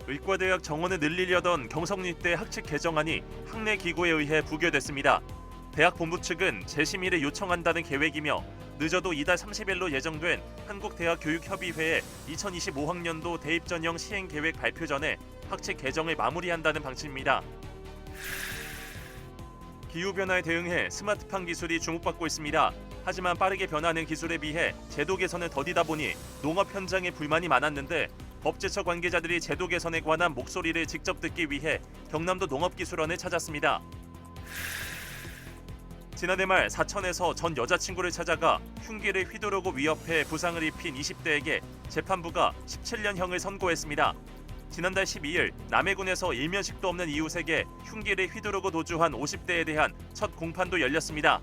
의과대학 정원을 늘리려던 경성립대 학칙 개정안이 학내 기구에 의해 부결됐습니다. 대학 본부 측은 재심의를 요청한다는 계획이며 늦어도 이달 30일로 예정된 한국대학교육협의회의 2025학년도 대입 전형 시행 계획 발표 전에 학칙 개정을 마무리한다는 방침입니다. 기후변화에 대응해 스마트팜 기술이 주목받고 있습니다. 하지만 빠르게 변화하는 기술에 비해 제도 개선을 더디다 보니 농업 현장에 불만이 많았는데 법제처 관계자들이 제도 개선에 관한 목소리를 직접 듣기 위해 경남도 농업기술원을 찾았습니다. 지난해 말 사천에서 전 여자친구를 찾아가 흉기를 휘두르고 위협해 부상을 입힌 20대에게 재판부가 17년형을 선고했습니다. 지난달 12일 남해군에서 일면식도 없는 이웃에게 흉기를 휘두르고 도주한 50대에 대한 첫 공판도 열렸습니다.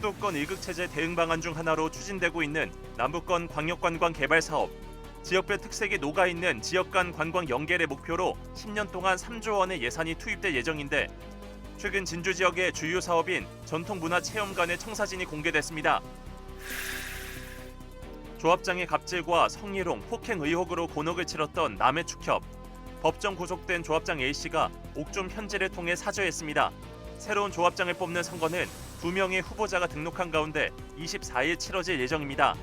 수도권 일극체제 대응 방안 중 하나로 추진되고 있는 남부권 광역관광 개발 사업. 지역별 특색이 녹아있는 지역 간 관광 연계를 목표로 10년 동안 3조 원의 예산이 투입될 예정인데 최근 진주 지역의 주요 사업인 전통문화체험관의 청사진이 공개됐습니다. 조합장의 갑질과 성희롱, 폭행 의혹으로 곤혹을 치렀던 남해축협. 법정 구속된 조합장 A씨가 옥중 편지를 통해 사죄했습니다. 새로운 조합장을 뽑는 선거는 2명의 후보자가 등록한 가운데 24일 치러질 예정입니다.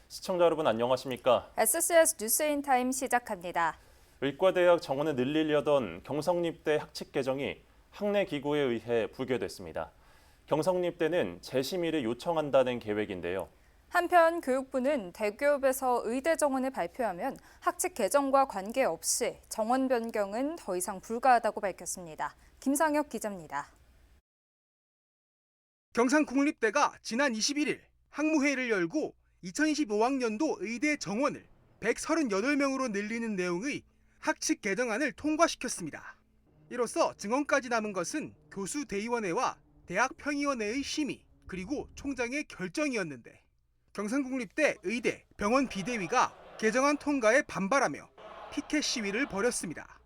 시청자 여러분 안녕하십니까? SCS 뉴스인타임 시작합니다. 의과대학 정원을 늘리려던 경성립대 학칙 개정이 학내 기구에 의해 부결됐습니다. 경성립대는 재심의를 요청한다는 계획인데요. 한편 교육부는 대기업에서 의대 정원을 발표하면 학칙 개정과 관계없이 정원 변경은 더 이상 불가하다고 밝혔습니다. 김상혁 기자입니다. 경상국립대가 지난 21일 학무회의를 열고 2025학년도 의대 정원을 138명으로 늘리는 내용의 학칙 개정안을 통과시켰습니다. 이로써 증언까지 남은 것은 교수 대의원회와 대학 평의원회의 심의 그리고 총장의 결정이었는데 경상국립대 의대 병원 비대위가 개정안 통과에 반발하며 피켓 시위를 벌였습니다.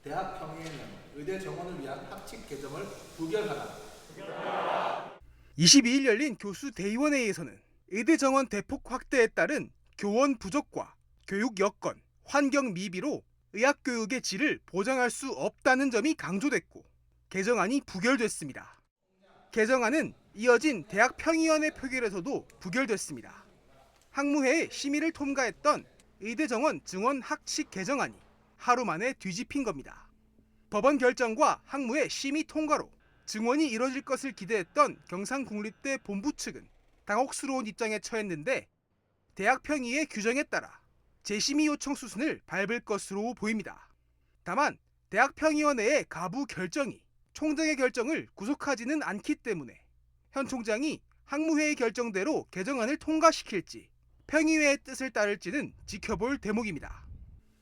대학 평의회는 의대 정원을 위한 학칙 개정을 부결하라. 22일 열린 교수 대의원회에서는 의대 정원 대폭 확대에 따른 교원 부족과 교육 여건, 환경 미비로 의학교육의 질을 보장할 수 없다는 점이 강조됐고 개정안이 부결됐습니다. 개정안은 이어진 대학 평의원회 표결에서도 부결됐습니다. 학무회의 심의를 통과했던 의대 정원 증원 학칙 개정안이 하루 만에 뒤집힌 겁니다. 법원 결정과 학무회 심의 통과로 증원이 이뤄질 것을 기대했던 경상국립대 본부 측은 당혹스러운 입장에 처했는데 대학 평의의 규정에 따라 재심의 요청 수순을 밟을 것으로 보입니다. 다만 대학 평의원회의 가부 결정이 총장의 결정을 구속하지는 않기 때문에 현 총장이 학무회의 결정대로 개정안을 통과시킬지 평의회의 뜻을 따를지는 지켜볼 대목입니다.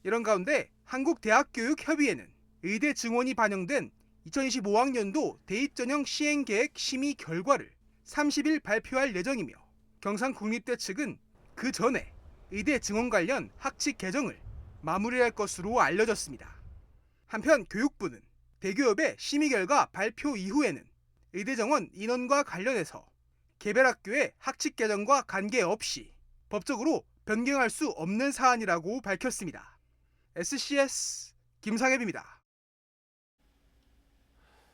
이런 가운데 한국대학교육협의회는 의대 증원이 반영된 2025학년도 대입전형 시행계획 심의 결과를 30일 발표할 예정이며 경상국립대 측은 그 전에 의대 증원 관련 학칙 개정을 마무리할 것으로 알려졌습니다. 한편 교육부는 대기업의 심의 결과 발표 이후에는 의대 정원 인원과 관련해서 개별 학교의 학칙 개정과 관계없이 법적으로 변경할 수 없는 사안이라고 밝혔습니다. SCS 김상엽입니다.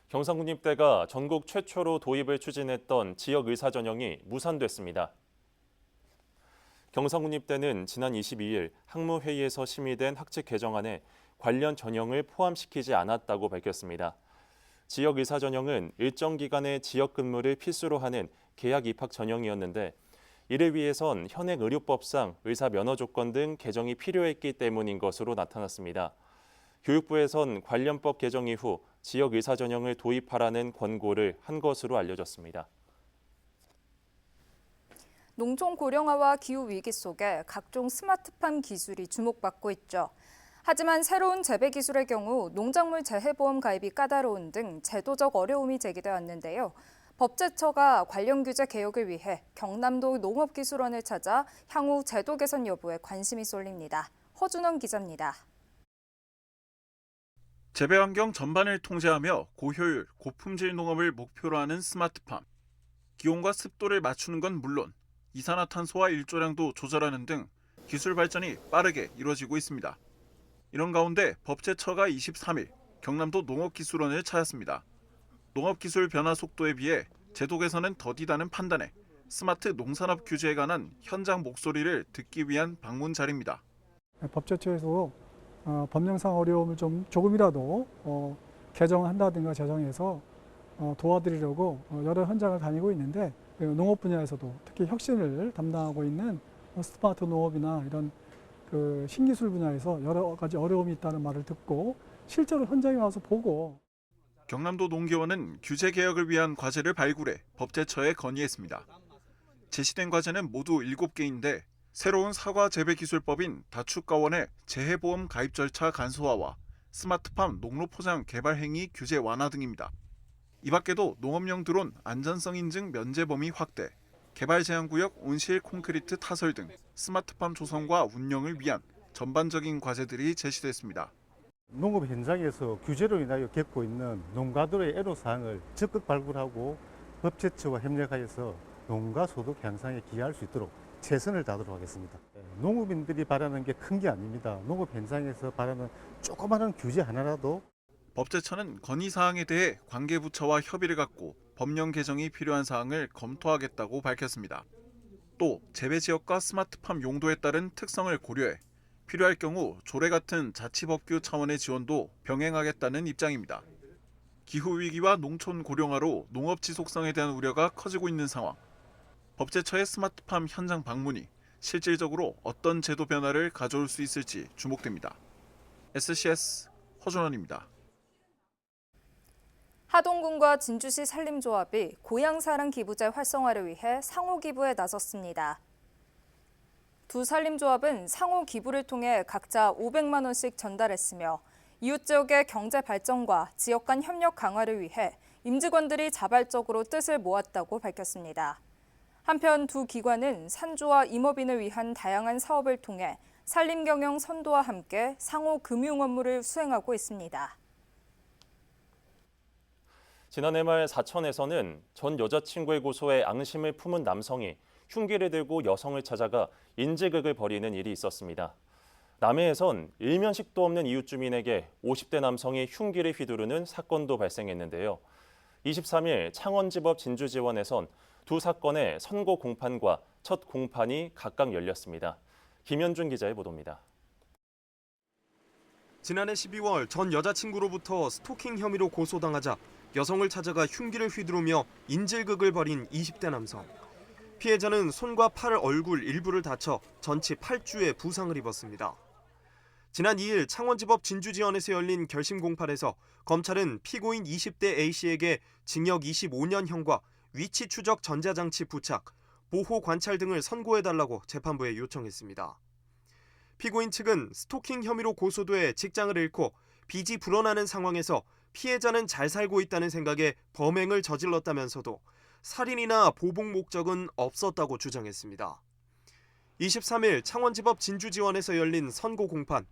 경상국립대가 전국 최초로 도입을 추진했던 지역 의사 전형이 무산됐습니다. 경상국립대는 지난 22일 학무회의에서 심의된 학칙 개정안에 관련 전형을 포함시키지 않았다고 밝혔습니다. 지역 의사 전형은 일정 기간의 지역 근무를 필수로 하는 계약 입학 전형이었는데 이를 위해선 현행 의료법상 의사 면허 조건 등 개정이 필요했기 때문인 것으로 나타났습니다. 교육부에선 관련법 개정 이후 지역 의사 전형을 도입하라는 권고를 한 것으로 알려졌습니다. 농촌 고령화와 기후 위기 속에 각종 스마트팜 기술이 주목받고 있죠. 하지만 새로운 재배 기술의 경우 농작물 재해보험 가입이 까다로운 등 제도적 어려움이 제기돼 왔는데요. 법제처가 관련 규제 개혁을 위해 경남도 농업기술원을 찾아 향후 제도 개선 여부에 관심이 쏠립니다. 허준원 기자입니다. 재배 환경 전반을 통제하며 고효율, 고품질 농업을 목표로 하는 스마트팜. 기온과 습도를 맞추는 건 물론 이산화탄소와 일조량도 조절하는 등 기술 발전이 빠르게 이루어지고 있습니다. 이런 가운데 법제처가 23일 경남도 농업기술원을 찾았습니다. 농업기술 변화 속도에 비해 제도 개선은 더디다는 판단에 스마트 농산업 규제에 관한 현장 목소리를 듣기 위한 방문 자리입니다. 법제처에서 법령상 어려움을 좀 조금이라도 개정한다든가 제정해서 도와드리려고 여러 현장을 다니고 있는데, 농업 분야에서도 특히 혁신을 담당하고 있는 스마트 농업이나 이런 그 신기술 분야에서 여러 가지 어려움이 있다는 말을 듣고 실제로 현장에 와서 보고. 경남도 농기원은 규제 개혁을 위한 과제를 발굴해 법제처에 건의했습니다. 제시된 과제는 모두 7개인데 새로운 사과 재배 기술법인 다축가원의 재해보험 가입 절차 간소화와 스마트팜 농로 포장 개발 행위 규제 완화 등입니다. 이 밖에도 농업용 드론 안전성 인증 면제 범위 확대, 개발 제한 구역 온실 콘크리트 타설 등 스마트팜 조성과 운영을 위한 전반적인 과제들이 제시됐습니다. 농업 현장에서 규제로 인하여 겪고 있는 농가들의 애로사항을 적극 발굴하고 법제처와 협력하여서 농가 소득 향상에 기여할 수 있도록 최선을 다하도록 하겠습니다. 농업인들이 바라는 게 큰 게 아닙니다. 농업 현장에서 바라는 조그마한 규제 하나라도. 법제처는 건의사항에 대해 관계부처와 협의를 갖고 법령 개정이 필요한 사항을 검토하겠다고 밝혔습니다. 또 재배지역과 스마트팜 용도에 따른 특성을 고려해 필요할 경우 조례 같은 자치법규 차원의 지원도 병행하겠다는 입장입니다. 기후위기와 농촌 고령화로 농업 지속성에 대한 우려가 커지고 있는 상황. 법제처의 스마트팜 현장 방문이 실질적으로 어떤 제도 변화를 가져올 수 있을지 주목됩니다. SCS 허준원입니다. 하동군과 진주시 산림조합이 고향사랑 기부제 활성화를 위해 상호 기부에 나섰습니다. 두 산림조합은 상호 기부를 통해 각자 500만 원씩 전달했으며 이웃 지역의 경제 발전과 지역 간 협력 강화를 위해 임직원들이 자발적으로 뜻을 모았다고 밝혔습니다. 한편 두 기관은 산주와 임업인을 위한 다양한 사업을 통해 산림 경영 선도와 함께 상호 금융 업무를 수행하고 있습니다. 지난해 말 사천에서는 전 여자친구의 고소에 앙심을 품은 남성이 흉기를 들고 여성을 찾아가 인질극을 벌이는 일이 있었습니다. 남해에선 일면식도 없는 이웃 주민에게 50대 남성이 흉기를 휘두르는 사건도 발생했는데요. 23일 창원지법 진주지원에선 두 사건의 선고 공판과 첫 공판이 각각 열렸습니다. 김현준 기자의 보도입니다. 지난해 12월 전 여자친구로부터 스토킹 혐의로 고소당하자 여성을 찾아가 흉기를 휘두르며 인질극을 벌인 20대 남성. 피해자는 손과 팔, 얼굴 일부를 다쳐 전치 8주의 부상을 입었습니다. 지난 2일 창원지법 진주지원에서 열린 결심 공판에서 검찰은 피고인 20대 A씨에게 징역 25년형과 위치 추적 전자장치 부착, 보호 관찰 등을 선고해달라고 재판부에 요청했습니다. 피고인 측은 스토킹 혐의로 고소돼 직장을 잃고 빚이 불어나는 상황에서 피해자는 잘 살고 있다는 생각에 범행을 저질렀다면서도 살인이나 보복 목적은 없었다고 주장했습니다. 23일 창원지법 진주지원에서 열린 선고 공판.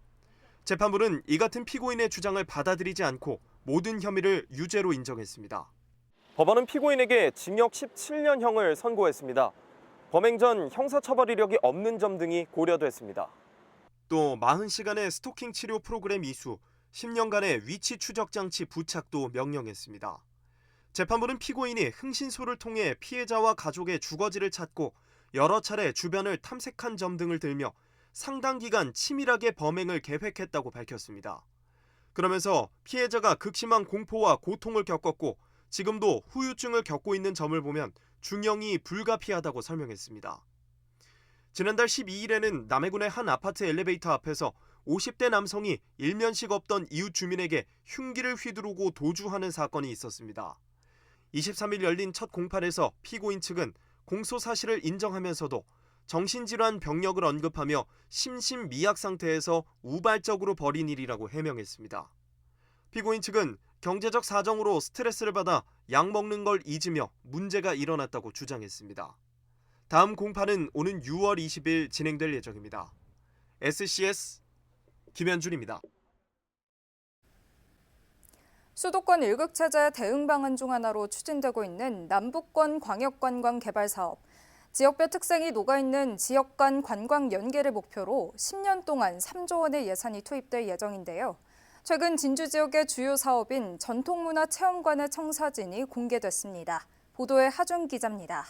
재판부는 이 같은 피고인의 주장을 받아들이지 않고 모든 혐의를 유죄로 인정했습니다. 법원은 피고인에게 징역 17년형을 선고했습니다. 범행 전 형사처벌 이력이 없는 점 등이 고려됐습니다. 또 40시간의 스토킹 치료 프로그램 이수, 10년간의 위치 추적 장치 부착도 명령했습니다. 재판부는 피고인이 흥신소를 통해 피해자와 가족의 주거지를 찾고 여러 차례 주변을 탐색한 점 등을 들며 상당 기간 치밀하게 범행을 계획했다고 밝혔습니다. 그러면서 피해자가 극심한 공포와 고통을 겪었고 지금도 후유증을 겪고 있는 점을 보면 중형이 불가피하다고 설명했습니다. 지난달 12일에는 남해군의 한 아파트 엘리베이터 앞에서 50대 남성이 일면식 없던 이웃 주민에게 흉기를 휘두르고 도주하는 사건이 있었습니다. 23일 열린 첫 공판에서 피고인 측은 공소 사실을 인정하면서도 정신질환 병력을 언급하며 심신미약 상태에서 우발적으로 벌인 일이라고 해명했습니다. 피고인 측은 경제적 사정으로 스트레스를 받아 약 먹는 걸 잊으며 문제가 일어났다고 주장했습니다. 다음 공판은 오는 6월 20일 진행될 예정입니다. SCS 김현준입니다. 수도권 1극체제 대응 방안 중 하나로 추진되고 있는 남북권 광역관광 개발 사업. 지역별 특색이 녹아있는 지역 간 관광 연계를 목표로 10년 동안 3조 원의 예산이 투입될 예정인데요. 최근 진주 지역의 주요 사업인 전통문화체험관의 청사진이 공개됐습니다. 보도에 하준 기자입니다.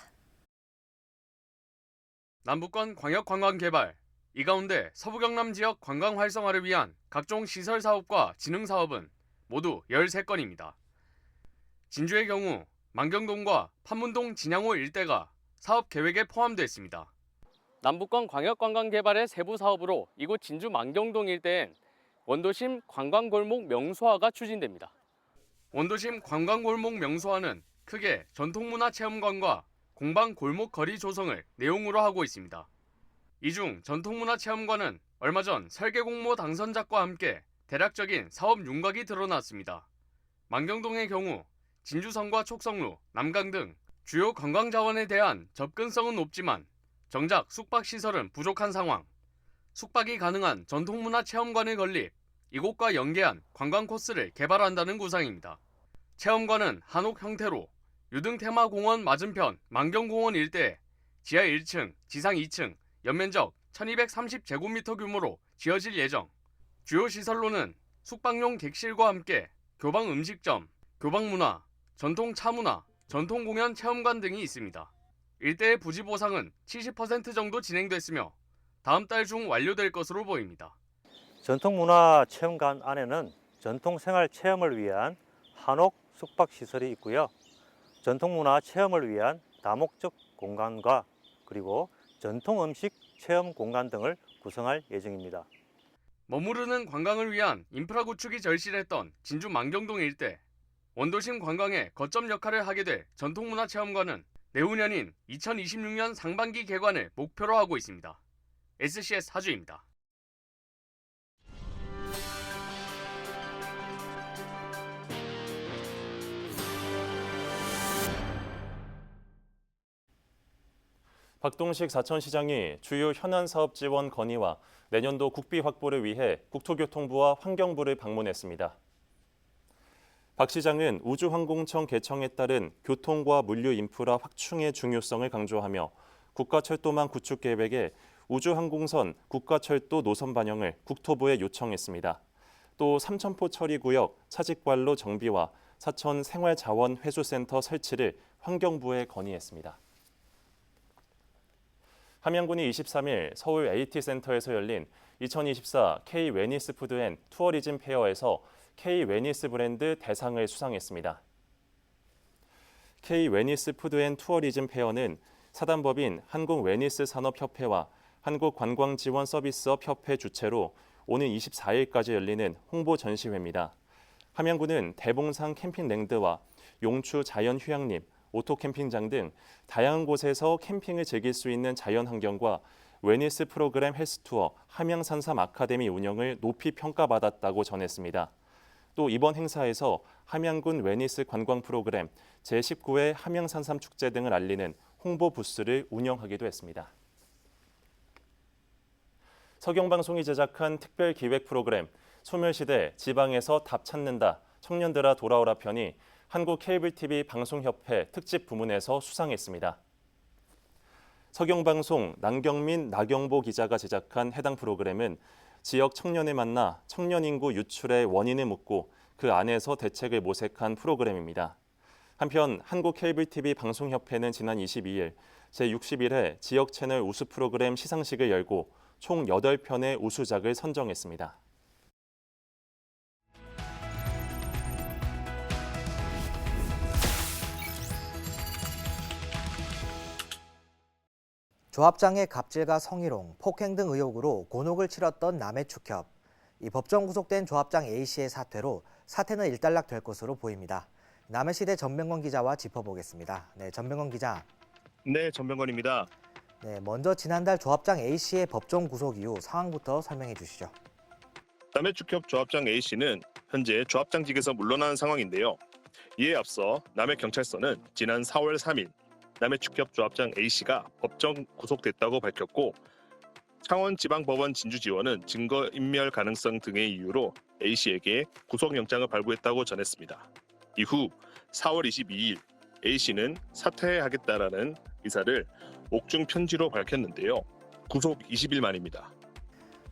남북권 광역 관광 개발, 이 가운데 서부 경남 지역 관광 활성화를 위한 각종 시설 사업과 진흥 사업은 모두 13건입니다. 진주의 경우 만경동과 판문동 진양호 일대가 사업 계획에 포함되어 있습니다. 남북권 광역 관광 개발의 세부 사업으로 이곳 진주 만경동 일대엔 원도심 관광골목 명소화가 추진됩니다. 원도심 관광골목 명소화는 크게 전통문화체험관과 공방 골목 거리 조성을 내용으로 하고 있습니다. 이 중 전통문화체험관은 얼마 전 설계 공모 당선작과 함께 대략적인 사업 윤곽이 드러났습니다. 만경동의 경우 진주성과 촉성루, 남강 등 주요 관광자원에 대한 접근성은 높지만 정작 숙박시설은 부족한 상황. 숙박이 가능한 전통문화체험관을 건립, 이곳과 연계한 관광 코스를 개발한다는 구상입니다. 체험관은 한옥 형태로 유등테마공원 맞은편 만경공원 일대에 지하 1층, 지상 2층, 연면적 1230제곱미터 규모로 지어질 예정. 주요 시설로는 숙박용 객실과 함께 교방 음식점, 교방문화, 전통 차문화, 전통공연 체험관 등이 있습니다. 일대의 부지 보상은 70% 정도 진행됐으며 다음 달 중 완료될 것으로 보입니다. 전통문화체험관 안에는 전통생활 체험을 위한 한옥 숙박시설이 있고요. 전통문화 체험을 위한 다목적 공간과 그리고 전통음식 체험 공간 등을 구성할 예정입니다. 머무르는 관광을 위한 인프라 구축이 절실했던 진주 만경동 일대. 원도심 관광의 거점 역할을 하게 될 전통문화체험관은 내후년인 2026년 상반기 개관을 목표로 하고 있습니다. SCS 하주입니다. 박동식 사천시장이 주요 현안 사업 지원 건의와 내년도 국비 확보를 위해 국토교통부와 환경부를 방문했습니다. 박 시장은 우주항공청 개청에 따른 교통과 물류 인프라 확충의 중요성을 강조하며 국가철도망 구축 계획에 우주항공선 국가철도 노선 반영을 국토부에 요청했습니다. 또 삼천포 처리구역 차직관로 정비와 사천 생활자원회수센터 설치를 환경부에 건의했습니다. 함양군이 23일 서울 AT센터에서 열린 2024 K-웨니스 푸드 앤 투어리즘 페어에서 K-웨니스 브랜드 대상을 수상했습니다. K-웨니스 푸드 앤 투어리즘 페어는 사단법인 한국웨니스산업협회와 한국관광지원서비스업협회 주최로 오는 24일까지 열리는 홍보 전시회입니다. 함양군은 대봉산 캠핑랜드와 용추 자연휴양림, 오토캠핑장 등 다양한 곳에서 캠핑을 즐길 수 있는 자연환경과 웨니스 프로그램 헬스투어 함양산삼 아카데미 운영을 높이 평가받았다고 전했습니다. 또 이번 행사에서 함양군 웨니스 관광 프로그램 제19회 함양산삼 축제 등을 알리는 홍보 부스를 운영하기도 했습니다. 서경방송이 제작한 특별 기획 프로그램 소멸시대 지방에서 답 찾는다 청년들아 돌아오라 편이 한국 케이블 TV 방송협회 특집 부문에서 수상했습니다. 서경방송 남경민, 나경보 기자가 제작한 해당 프로그램은 지역 청년을 만나 청년 인구 유출의 원인을 묻고 그 안에서 대책을 모색한 프로그램입니다. 한편 한국 케이블 TV 방송협회는 지난 22일 제61회 지역 채널 우수 프로그램 시상식을 열고 총 8편의 우수작을 선정했습니다. 조합장의 갑질과 성희롱, 폭행 등 의혹으로 곤혹을 치렀던 남해축협. 이 법정 구속된 조합장 A씨의 사퇴로 사태는 일단락될 것으로 보입니다. 남해시대 전병건 기자와 짚어보겠습니다. 네, 전병건 기자. 네, 전병건입니다. 네, 먼저 지난달 조합장 A씨의 법정 구속 이후 상황부터 설명해 주시죠. 남해축협 조합장 A씨는 현재 조합장직에서 물러나는 상황인데요. 이에 앞서 남해경찰서는 지난 4월 3일 남해축협 조합장 A씨가 법정 구속됐다고 밝혔고 창원지방법원 진주지원은 증거인멸 가능성 등의 이유로 A씨에게 구속영장을 발부했다고 전했습니다. 이후 4월 22일 A씨는 사퇴하겠다라는 의사를 옥중 편지로 밝혔는데요. 구속 20일 만입니다.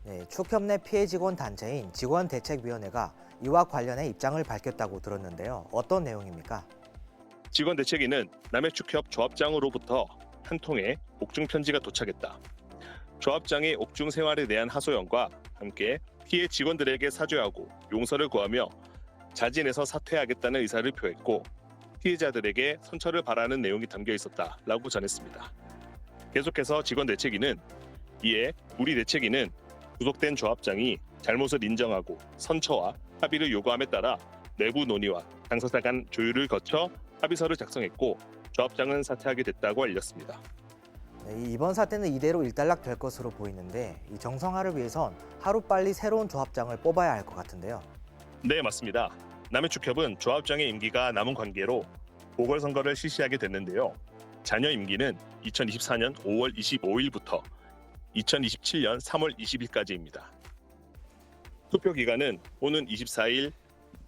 네, 축협 내 피해 직원 단체인 직원대책위원회가 이와 관련해 입장을 밝혔다고 들었는데요. 어떤 내용입니까? 직원대책위는 남해축협 조합장으로부터 한 통의 옥중 편지가 도착했다. 조합장이 옥중 생활에 대한 하소연과 함께 피해 직원들에게 사죄하고 용서를 구하며 자진해서 사퇴하겠다는 의사를 표했고 피해자들에게 선처를 바라는 내용이 담겨 있었다라고 전했습니다. 계속해서 직원대책위는 이에 우리 대책위는 구속된 조합장이 잘못을 인정하고 선처와 합의를 요구함에 따라 내부 논의와 당사자 간 조율을 거쳐 합의서를 작성했고 조합장은 사퇴하게 됐다고 알렸습니다. 네, 이번 사태는 이대로 일단락될 것으로 보이는데 이 정상화를 위해선 하루빨리 새로운 조합장을 뽑아야 할 것 같은데요. 네, 맞습니다. 남해축협은 조합장의 임기가 남은 관계로 보궐선거를 실시하게 됐는데요. 잔여 임기는 2024년 5월 25일부터 2027년 3월 20일까지입니다. 투표 기간은 오는 24일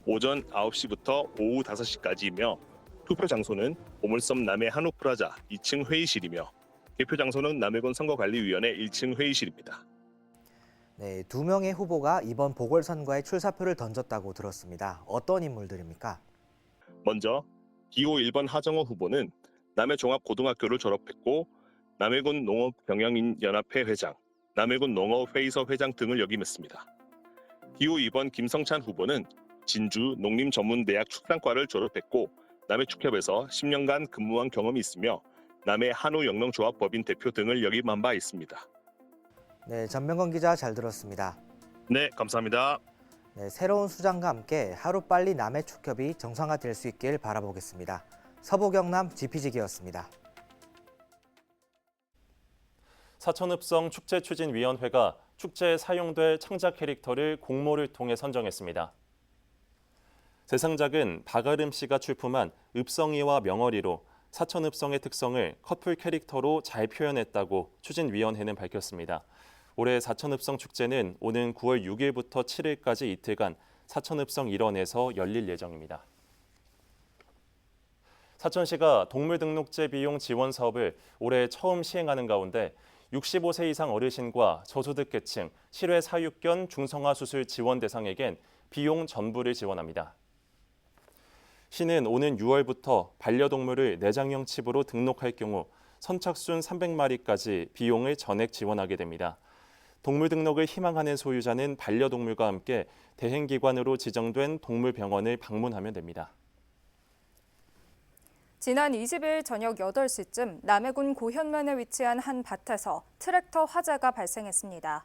오전 9시부터 오후 5시까지이며 투표 장소는 보물섬 남해 한옥프라자 2층 회의실이며 개표 장소는 남해군 선거관리위원회 1층 회의실입니다. 네, 2명의 후보가 이번 보궐선거에 출사표를 던졌다고 들었습니다. 어떤 인물들입니까? 먼저 기호 1번 하정호 후보는 남해종합고등학교를 졸업했고 남해군 농업경영인연합회 회장, 남해군 농업회의소 회장 등을 역임했습니다. 기호 2번 김성찬 후보는 진주 농림전문대학 축산과를 졸업했고 남해축협에서 10년간 근무한 경험이 있으며 남해 한우영농조합 법인 대표 등을 역임한 바 있습니다. 네, 전명건 기자 잘 들었습니다. 네, 감사합니다. 네, 새로운 수장과 함께 하루빨리 남해축협이 정상화될 수 있길 바라보겠습니다. 서부경남 GPG기였습니다. 사천읍성 축제추진위원회가 축제에 사용될 창작 캐릭터를 공모를 통해 선정했습니다. 대상작은 박아름 씨가 출품한 읍성이와 명어리로 사천읍성의 특성을 커플 캐릭터로 잘 표현했다고 추진위원회는 밝혔습니다. 올해 사천읍성 축제는 오는 9월 6일부터 7일까지 이틀간 사천읍성 일원에서 열릴 예정입니다. 사천시가 동물등록제 비용 지원 사업을 올해 처음 시행하는 가운데 65세 이상 어르신과 저소득계층, 실외 사육견 중성화 수술 지원 대상에겐 비용 전부를 지원합니다. 시는 오는 6월부터 반려동물을 내장형 칩으로 등록할 경우 선착순 300마리까지 비용을 전액 지원하게 됩니다. 동물 등록을 희망하는 소유자는 반려동물과 함께 대행기관으로 지정된 동물병원을 방문하면 됩니다. 지난 20일 저녁 8시쯤 남해군 고현면에 위치한 한 밭에서 트랙터 화재가 발생했습니다.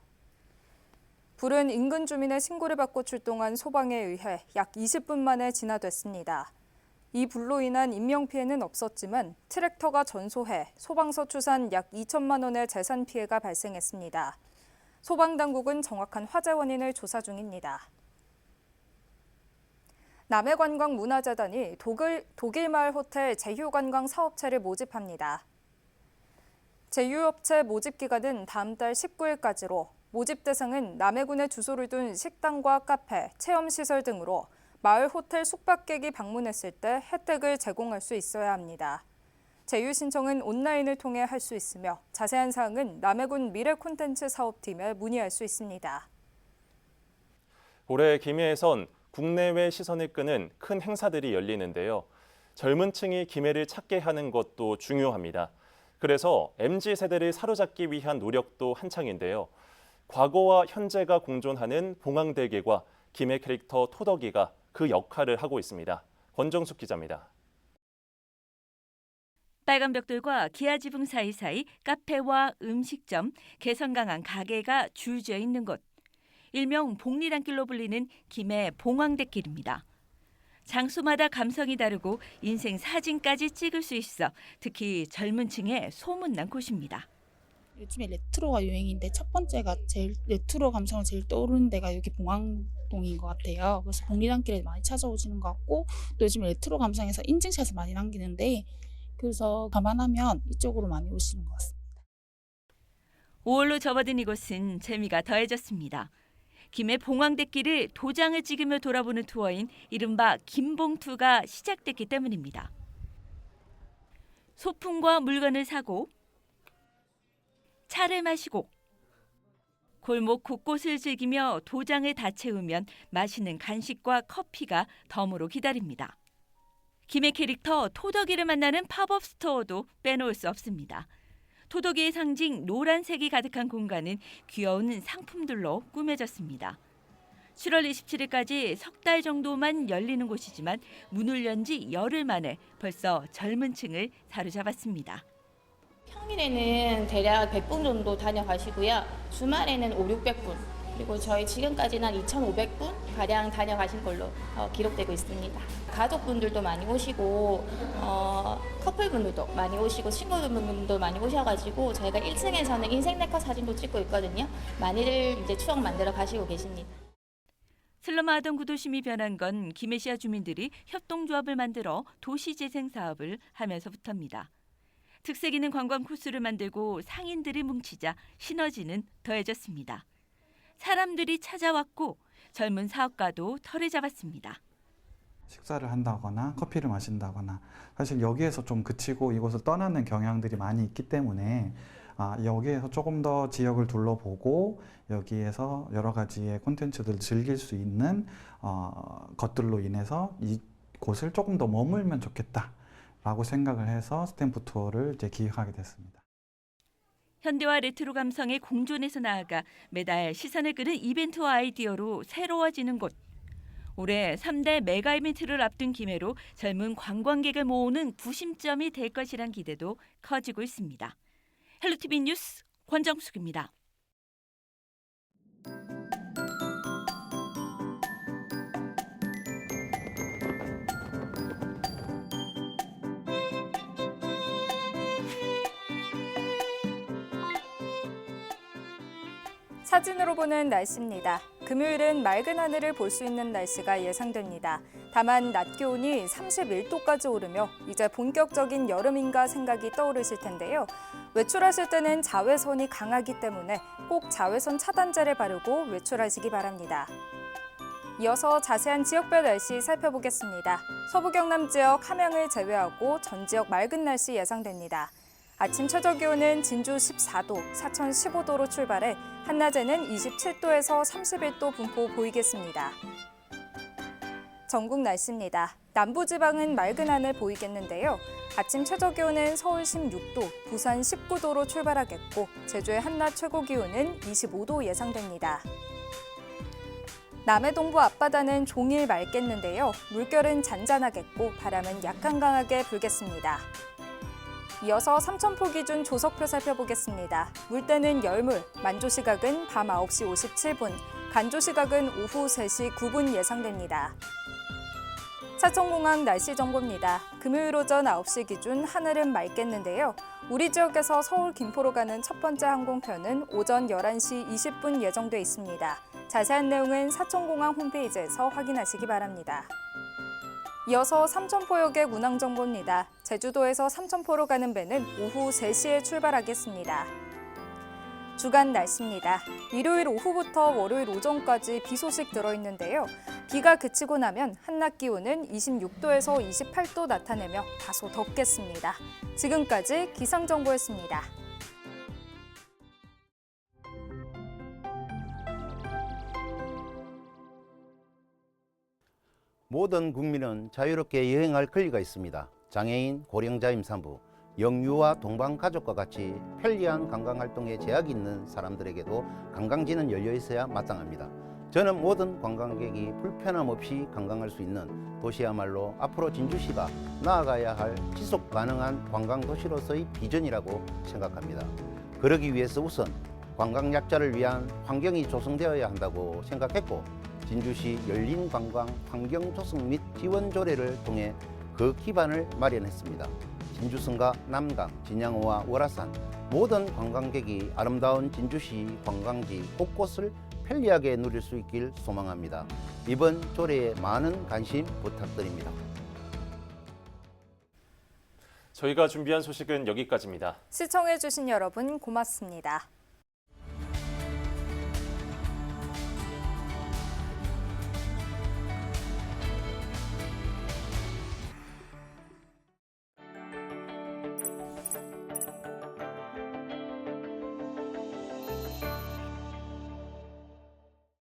불은 인근 주민의 신고를 받고 출동한 소방에 의해 약 20분 만에 진화됐습니다. 이 불로 인한 인명피해는 없었지만 트랙터가 전소해 소방서 추산 약 2천만 원의 재산 피해가 발생했습니다. 소방당국은 정확한 화재 원인을 조사 중입니다. 남해관광문화재단이 독일마을 호텔 제휴관광 사업체를 모집합니다. 제휴업체 모집 기간은 다음 달 19일까지로 모집 대상은 남해군에 주소를 둔 식당과 카페, 체험시설 등으로 마을 호텔 숙박객이 방문했을 때 혜택을 제공할 수 있어야 합니다. 제휴 신청은 온라인을 통해 할 수 있으며 자세한 사항은 남해군 미래콘텐츠 사업팀에 문의할 수 있습니다. 올해 김해에선 국내외 시선을 끄는 큰 행사들이 열리는데요. 젊은 층이 김해를 찾게 하는 것도 중요합니다. 그래서 MZ세대를 사로잡기 위한 노력도 한창인데요. 과거와 현재가 공존하는 봉황대게과 김해 캐릭터 토덕이가 그 역할을 하고 있습니다. 권정숙 기자입니다. 빨간 벽돌과 기아 지붕 사이사이 카페와 음식점, 개성 강한 가게가 줄지어 있는 곳. 일명 복리단길로 불리는 김해 봉황대길입니다. 장소마다 감성이 다르고 인생 사진까지 찍을 수 있어 특히 젊은 층에 소문난 곳입니다. 요즘에 레트로가 유행인데 첫 번째가 제일 레트로 감성을 제일 떠오르는 데가 여기 봉황동인 것 같아요. 그래서 복리단길에 많이 찾아오시는 것 같고 또 요즘 레트로 감성에서 인증샷을 많이 남기는데 그래서 감안하면 이쪽으로 많이 오시는 것 같습니다. 5월로 접어든 이곳은 재미가 더해졌습니다. 김해 봉황대길을 도장을 찍으며 돌아보는 투어인 이른바 김봉투가 시작됐기 때문입니다. 소품과 물건을 사고 차를 마시고 골목 곳곳을 즐기며 도장을 다 채우면 맛있는 간식과 커피가 덤으로 기다립니다. 김해 캐릭터 토덕이를 만나는 팝업 스토어도 빼놓을 수 없습니다. 토덕이의 상징 노란색이 가득한 공간은 귀여운 상품들로 꾸며졌습니다. 7월 27일까지 석 달 정도만 열리는 곳이지만 문을 연 지 열흘 만에 벌써 젊은 층을 사로잡았습니다. 평일에는 대략 100분 정도 다녀가시고요. 주말에는 500~600분, 그리고 저희 지금까지는 한 2,500분 가량 다녀가신 걸로 기록되고 있습니다. 가족분들도 많이 오시고 커플분들도 많이 오시고 친구분들도 많이 오셔가지고 저희가 1층에서는 인생 네컷 사진도 찍고 있거든요. 많이들 이제 추억 만들어 가시고 계십니다. 슬럼하던 구도심이 변한 건 김해시와 주민들이 협동조합을 만들어 도시재생 사업을 하면서부터입니다. 특색 있는 관광 코스를 만들고 상인들이 뭉치자 시너지는 더해졌습니다. 사람들이 찾아왔고 젊은 사업가도 털을 잡았습니다. 식사를 한다거나 커피를 마신다거나 사실 여기에서 좀 그치고 이곳을 떠나는 경향들이 많이 있기 때문에 여기에서 조금 더 지역을 둘러보고 여기에서 여러 가지의 콘텐츠들을 즐길 수 있는 것들로 인해서 이곳을 조금 더 머물면 좋겠다라고 생각을 해서 스탬프 투어를 이제 기획하게 됐습니다. 현대와 레트로 감성의 공존에서 나아가 매달 시선을 끄는 이벤트와 아이디어로 새로워지는 곳. 올해 3대 메가 이벤트를 앞둔 김해로 젊은 관광객을 모으는 구심점이 될 것이란 기대도 커지고 있습니다. 헬로티비 뉴스 권정숙입니다. 사진으로 보는 날씨입니다. 금요일은 맑은 하늘을 볼 수 있는 날씨가 예상됩니다. 다만 낮 기온이 31도까지 오르며 이제 본격적인 여름인가 생각이 떠오르실 텐데요. 외출하실 때는 자외선이 강하기 때문에 꼭 자외선 차단제를 바르고 외출하시기 바랍니다. 이어서 자세한 지역별 날씨 살펴보겠습니다. 서부 경남 지역 함양을 제외하고 전 지역 맑은 날씨 예상됩니다. 아침 최저 기온은 진주 14도, 사천 15도로 출발해 한낮에는 27도에서 31도 분포 보이겠습니다. 전국 날씨입니다. 남부지방은 맑은 하늘 보이겠는데요. 아침 최저 기온은 서울 16도, 부산 19도로 출발하겠고 제주의 한낮 최고 기온은 25도 예상됩니다. 남해 동부 앞바다는 종일 맑겠는데요. 물결은 잔잔하겠고 바람은 약간 강하게 불겠습니다. 이어서 삼천포 기준 조석표 살펴보겠습니다. 물때는 열물, 만조시각은 밤 9시 57분, 간조시각은 오후 3시 9분 예상됩니다. 사천공항 날씨 정보입니다. 금요일 오전 9시 기준 하늘은 맑겠는데요. 우리 지역에서 서울 김포로 가는 첫 번째 항공편은 오전 11시 20분 예정돼 있습니다. 자세한 내용은 사천공항 홈페이지에서 확인하시기 바랍니다. 이어서 삼천포역의 운항 정보입니다. 제주도에서 삼천포로 가는 배는 오후 3시에 출발하겠습니다. 주간 날씨입니다. 일요일 오후부터 월요일 오전까지 비 소식 들어있는데요. 비가 그치고 나면 한낮 기온은 26도에서 28도 나타내며 다소 덥겠습니다. 지금까지 기상정보였습니다. 모든 국민은 자유롭게 여행할 권리가 있습니다. 장애인, 고령자 임산부, 영유아 동반 가족과 같이 편리한 관광활동에 제약이 있는 사람들에게도 관광지는 열려 있어야 마땅합니다. 저는 모든 관광객이 불편함 없이 관광할 수 있는 도시야말로 앞으로 진주시가 나아가야 할 지속 가능한 관광도시로서의 비전이라고 생각합니다. 그러기 위해서 우선 관광약자를 위한 환경이 조성되어야 한다고 생각했고, 진주시 열린 관광 환경 조성 및 지원 조례를 통해 그 기반을 마련했습니다. 진주성과 남강, 진양호와 월화산 모든 관광객이 아름다운 진주시 관광지 곳곳을 편리하게 누릴 수 있길 소망합니다. 이번 조례에 많은 관심 부탁드립니다. 저희가 준비한 소식은 여기까지입니다. 시청해주신 여러분 고맙습니다.